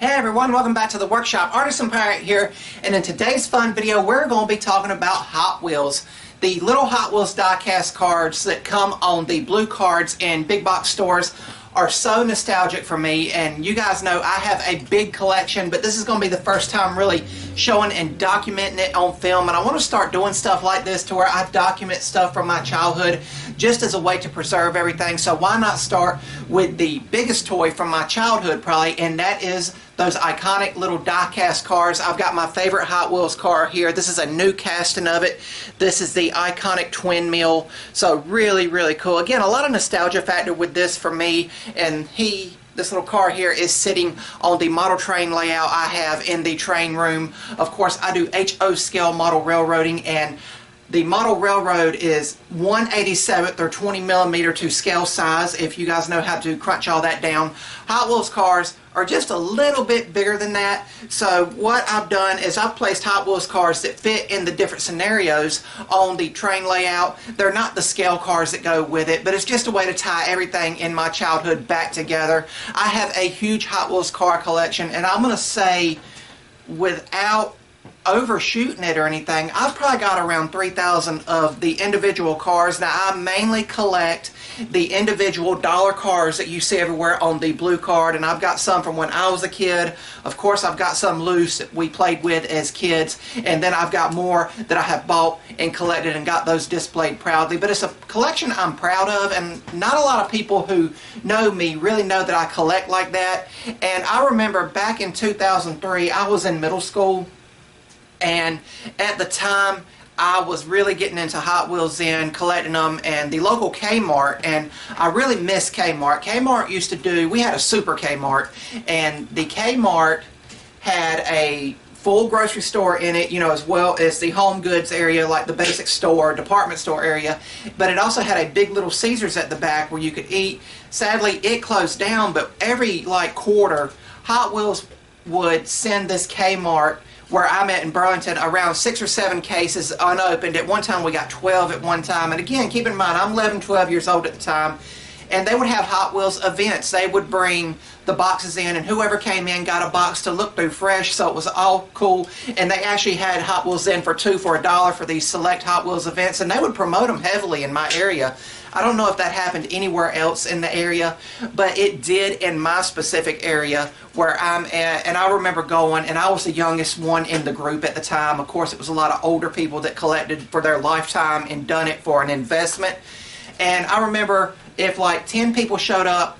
Hey everyone, welcome back to the workshop. Artisan Pirate here, and in today's fun video we're going to be talking about Hot Wheels. The little Hot Wheels die-cast cards that come on the blue cards in big box stores are so nostalgic for me, and you guys know I have a big collection, but this is going to be the first time really showing and documenting it on film, and I want to start doing stuff like this to where I document stuff from my childhood just as a way to preserve everything. So why not start with the biggest toy from my childhood probably, and that is those iconic little die-cast cars. I've got my favorite Hot Wheels car here. This is a new casting of it. This is the iconic twin mill. So really, really cool. Again, a lot of nostalgia factor with this for me, and this little car here is sitting on the model train layout I have in the train room. Of course, I do HO scale model railroading, and the model railroad is 1/87 or 20 millimeter to scale size, if you guys know how to crunch all that down. Hot Wheels cars are just a little bit bigger than that. So what I've done is I've placed Hot Wheels cars that fit in the different scenarios on the train layout. They're not the scale cars that go with it, but it's just a way to tie everything in my childhood back together. I have a huge Hot Wheels car collection, and I'm going to say, without overshooting it or anything, I've probably got around 3,000 of the individual cars. Now, I mainly collect the individual dollar cars that you see everywhere on the blue card, and I've got some from when I was a kid. Of course, I've got some loose that we played with as kids, and then I've got more that I have bought and collected and got those displayed proudly. But it's a collection I'm proud of, and not a lot of people who know me really know that I collect like that. And I remember back in 2003, I was in middle school, and at the time I was really getting into Hot Wheels then, collecting them, and the local Kmart, and I really miss Kmart. Kmart used to do, we had a super Kmart, and the Kmart had a full grocery store in it, you know, as well as the home goods area, like the basic store, department store area, but it also had a big little Caesars at the back where you could eat. Sadly, it closed down, but every quarter, Hot Wheels would send this Kmart where I'm at in Burlington around 6 or 7 cases unopened. At one time we got 12 at one time, and again, keep in mind I'm 11, 12 years old at the time, and they would have Hot Wheels events. They would bring the boxes in, and whoever came in got a box to look through fresh, so it was all cool. And they actually had Hot Wheels in for $2 for $1 for these select Hot Wheels events, and they would promote them heavily in my area. I don't know if that happened anywhere else in the area, but it did in my specific area where I'm at. And I remember going, and I was the youngest one in the group at the time. Of course, it was a lot of older people that collected for their lifetime and done it for an investment. And I remember if like 10 people showed up,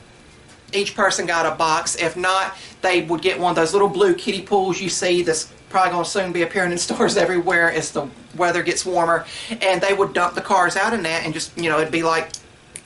each person got a box. If not, they would get one of those little blue kiddie pools you see that's probably going to soon be appearing in stores everywhere as the weather gets warmer, and they would dump the cars out in that, and just, you know, it'd be like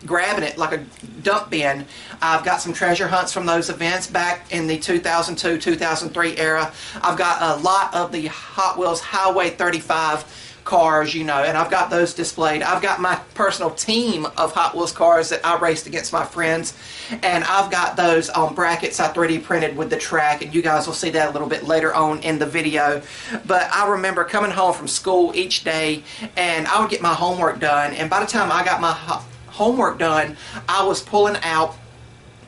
grabbing it like a dump bin. I've got some treasure hunts from those events back in the 2002-2003 era. I've got a lot of the Hot Wheels Highway 35 cars, you know, and I've got those displayed. I've got my personal team of Hot Wheels cars that I raced against my friends, and I've got those on brackets I 3D printed with the track, and you guys will see that a little bit later on in the video. But I remember coming home from school each day, and I would get my homework done, and by the time I got my homework done, I was pulling out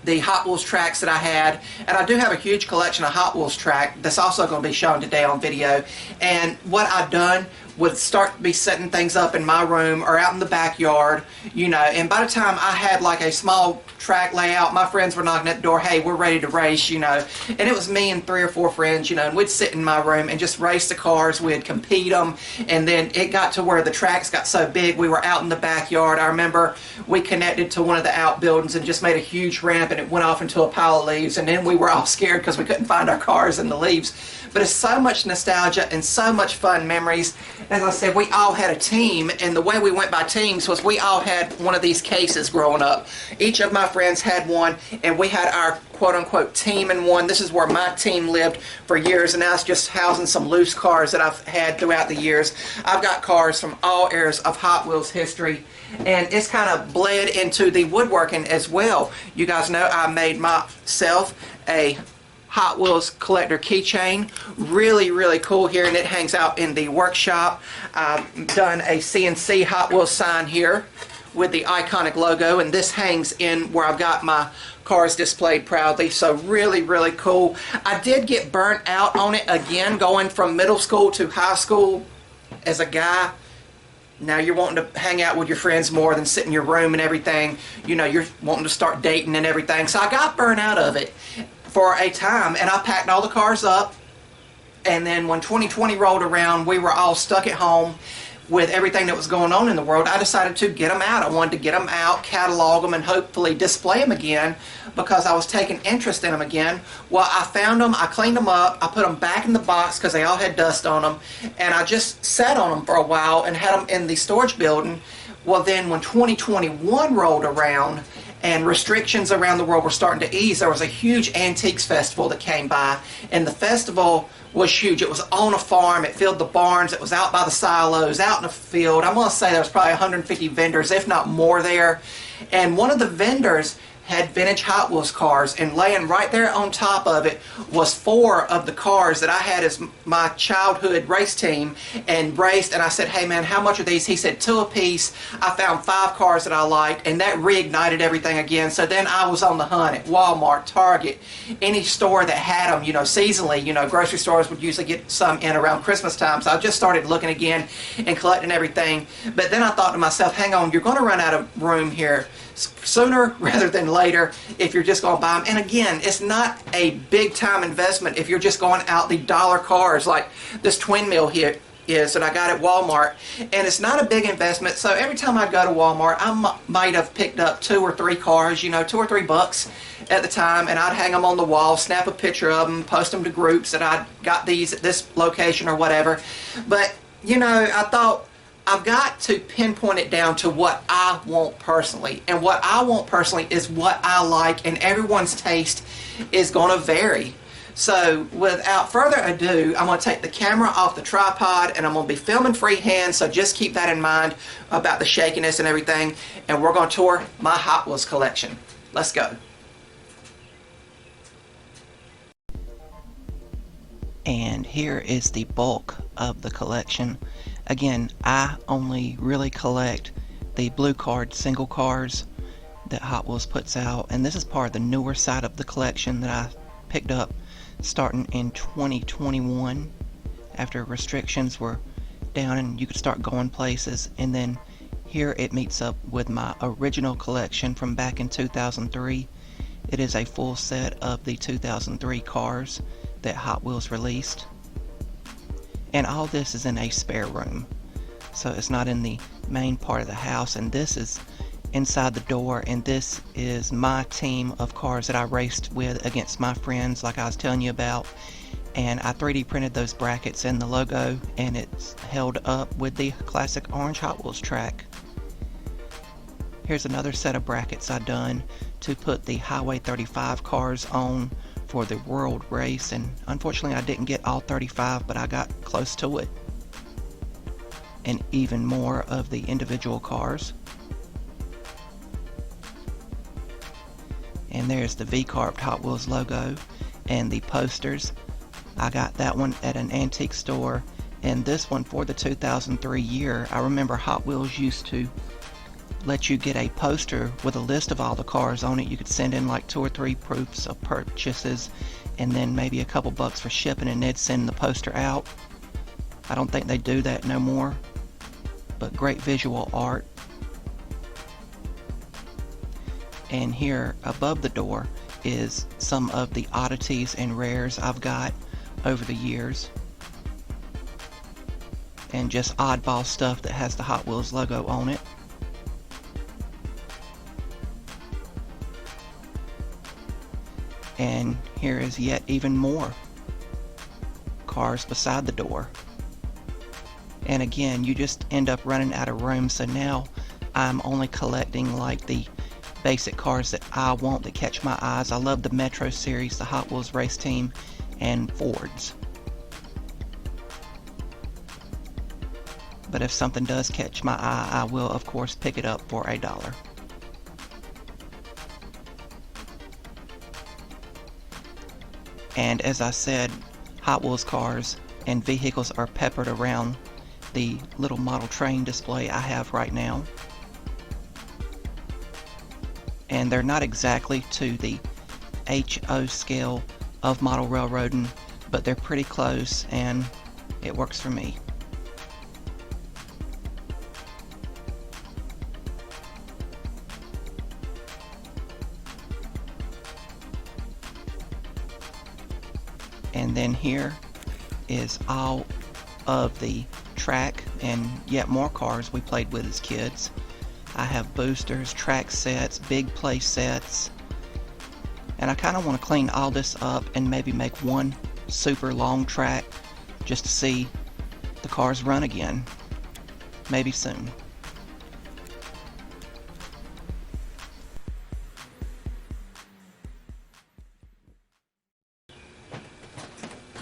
the Hot Wheels tracks that I had, and I do have a huge collection of Hot Wheels track that's also going to be shown today on video. And what I've done would start to be setting things up in my room or out in the backyard, you know, and by the time I had like a small track layout, my friends were knocking at the door, hey, we're ready to race, you know, and it was me and 3 or 4 friends, you know, and we'd sit in my room and just race the cars. We'd compete them, and then it got to where the tracks got so big we were out in the backyard. I remember we connected to one of the outbuildings and just made a huge ramp, and it went off into a pile of leaves, and then we were all scared because we couldn't find our cars in the leaves. But it's so much nostalgia and so much fun memories. As I said, we all had a team, and the way we went by teams was we all had one of these cases growing up. Each of my friends had one, and we had our quote-unquote team in one. This is where my team lived for years, and now it's just housing some loose cars that I've had throughout the years. I've got cars from all eras of Hot Wheels history, and it's kind of bled into the woodworking as well. You guys know I made myself a Hot Wheels collector keychain. Really, really cool here, and it hangs out in the workshop. I've done a CNC Hot Wheels sign here with the iconic logo, and this hangs in where I've got my cars displayed proudly. So really, really cool. I did get burnt out on it again, going from middle school to high school as a guy. Now you're wanting to hang out with your friends more than sit in your room and everything. You know, you're wanting to start dating and everything. So I got burnt out of it for a time, and I packed all the cars up. And then when 2020 rolled around, we were all stuck at home with everything that was going on in the world. I decided to get them out. I wanted to get them out, catalog them, and hopefully display them again, because I was taking interest in them again. Well, I found them, I cleaned them up, I put them back in the box because they all had dust on them, and I just sat on them for a while and had them in the storage building. Well, then when 2021 rolled around and restrictions around the world were starting to ease, there was a huge antiques festival that came by, and the festival was huge. It was on a farm, it filled the barns, it was out by the silos, out in the field. I'm going to say there was probably 150 vendors, if not more there. And one of the vendors had vintage Hot Wheels cars, and laying right there on top of it was 4 of the cars that I had as my childhood race team and raced. And I said, hey man, how much are these? He said 2 a piece. I found 5 cars that I liked, and that reignited everything again. So then I was on the hunt at Walmart, Target, any store that had them, you know, seasonally. You know, grocery stores would usually get some in around Christmas time. So I just started looking again and collecting everything. But then I thought to myself, hang on, you're going to run out of room here sooner rather than later if you're just going to buy them. And again, it's not a big time investment if you're just going out the dollar cars like this twin mill here is that I got at Walmart, and it's not a big investment. So every time I go to Walmart, I might have picked up 2 or 3 cars, you know, $2 or $3 at the time, and I'd hang them on the wall, snap a picture of them, post them to groups that I got these at this location or whatever. But you know, I thought, I've got to pinpoint it down to what I want personally. And what I want personally is what I like, and everyone's taste is going to vary. So without further ado, I'm going to take the camera off the tripod, and I'm going to be filming freehand, so just keep that in mind about the shakiness and everything. And we're going to tour my Hot Wheels collection. Let's go. And here is the bulk of the collection. Again, I only really collect the blue card single cars that Hot Wheels puts out, and this is part of the newer side of the collection that I picked up starting in 2021 after restrictions were down and you could start going places. And then here it meets up with my original collection from back in 2003. It is a full set of the 2003 cars that Hot Wheels released. And all this is in a spare room, so it's not in the main part of the house. And this is inside the door, and this is my team of cars that I raced with against my friends like I was telling you about. And I 3D printed those brackets and the logo, and it's held up with the classic orange Hot Wheels track. Here's another set of brackets I done to put the Highway 35 cars on for the world race, and unfortunately I didn't get all 35, but I got close to it. And even more of the individual cars. And there's the V-carved Hot Wheels logo and the posters. I got that one at an antique store, and this one for the 2003 year. I remember Hot Wheels used to let you get a poster with a list of all the cars on it. You could send in like 2 or 3 proofs of purchases, and then maybe a couple bucks for shipping, and they'd send the poster out. I don't think they do that no more, but great visual art. And here above the door is some of the oddities and rares I've got over the years, and just oddball stuff that has the Hot Wheels logo on it. And here is yet even more cars beside the door. And again, you just end up running out of room, so now I'm only collecting like the basic cars that I want, that catch my eyes. I love the Metro series, the Hot Wheels race team, and Fords. But if something does catch my eye, I will of course pick it up for $1. And as I said, Hot Wheels cars and vehicles are peppered around the little model train display I have right now. And they're not exactly to the HO scale of model railroading, but they're pretty close and it works for me. And then here is all of the track and yet more cars we played with as kids. I have boosters, track sets, big play sets, and I kind of want to clean all this up and maybe make one super long track just to see the cars run again, maybe soon.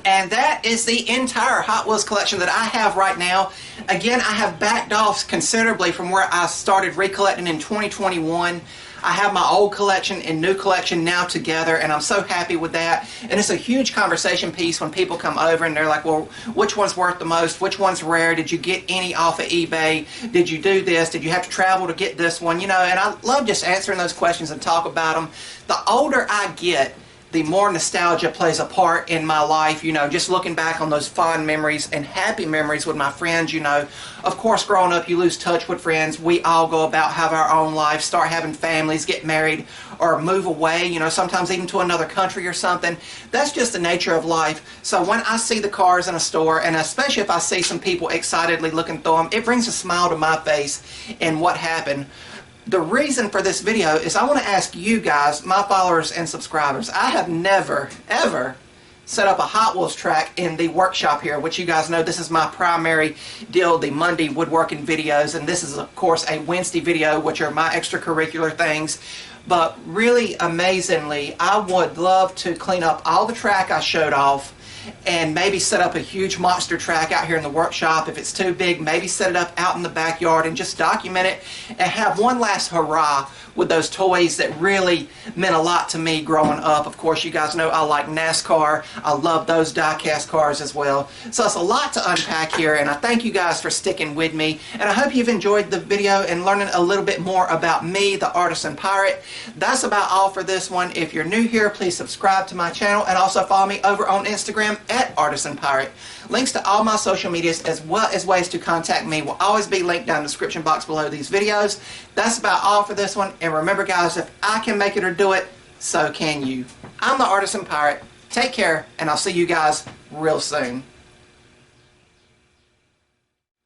And that is the entire Hot Wheels collection that I have right now. Again, I have backed off considerably from where I started recollecting in 2021. I have my old collection and new collection now together, and I'm so happy with that. And it's a huge conversation piece when people come over and they're like, well, which one's worth the most? Which one's rare? Did you get any off of eBay? Did you do this? Did you have to travel to get this one? You know, and I love just answering those questions and talk about them. The older I get, the more nostalgia plays a part in my life, you know, just looking back on those fond memories and happy memories with my friends, you know. Of course, growing up, you lose touch with friends. We all go about, have our own lives, start having families, get married, or move away, you know, sometimes even to another country or something. That's just the nature of life. So when I see the cars in a store, and especially if I see some people excitedly looking through them, it brings a smile to my face and what happened. The reason for this video is I want to ask you guys, my followers and subscribers. I have never, ever set up a Hot Wheels track in the workshop here, which you guys know this is my primary deal, the Monday woodworking videos, and this is of course a Wednesday video, which are my extracurricular things. But really amazingly, I would love to clean up all the track I showed off and maybe set up a huge monster track out here in the workshop. If it's too big, maybe set it up out in the backyard and just document it and have one last hurrah with those toys that really meant a lot to me growing up. Of course, you guys know I like NASCAR. I love those die-cast cars as well. So it's a lot to unpack here, and I thank you guys for sticking with me. And I hope you've enjoyed the video and learning a little bit more about me, the Artisan Pirate. That's about all for this one. If you're new here, please subscribe to my channel and also follow me over on Instagram at Artisan Pirate. Links to all my social medias as well as ways to contact me will always be linked down in the description box below these videos. That's about all for this one. And remember guys, if I can make it or do it, so can you. I'm the Artisan Pirate. Take care, and I'll see you guys real soon.